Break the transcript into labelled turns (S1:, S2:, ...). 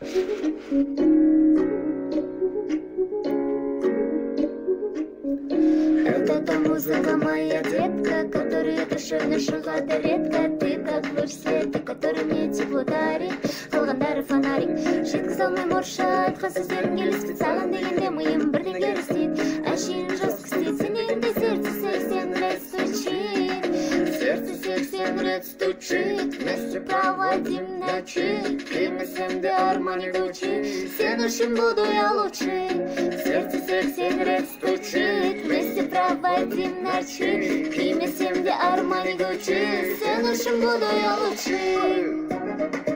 S1: Это музыка моя детка, которая душевно шагает редко. Ты как луч света, который мне тепло дарит. Қалғандары фонарик жеткізалмай моршат сөздерің келіспейді саған дегенде миым бірдеңе істейді әшейін жастық істейді сенен де сердце 80 рет стучит, сердце 80 рет стучит. Вместе проводим ночи, примесем де армани дучи. Сен үшін буду я лучше, сердце 80 рет стучит. Вместе проводим ночи, примесем де армани дучи. Сен үшін буду я лучше.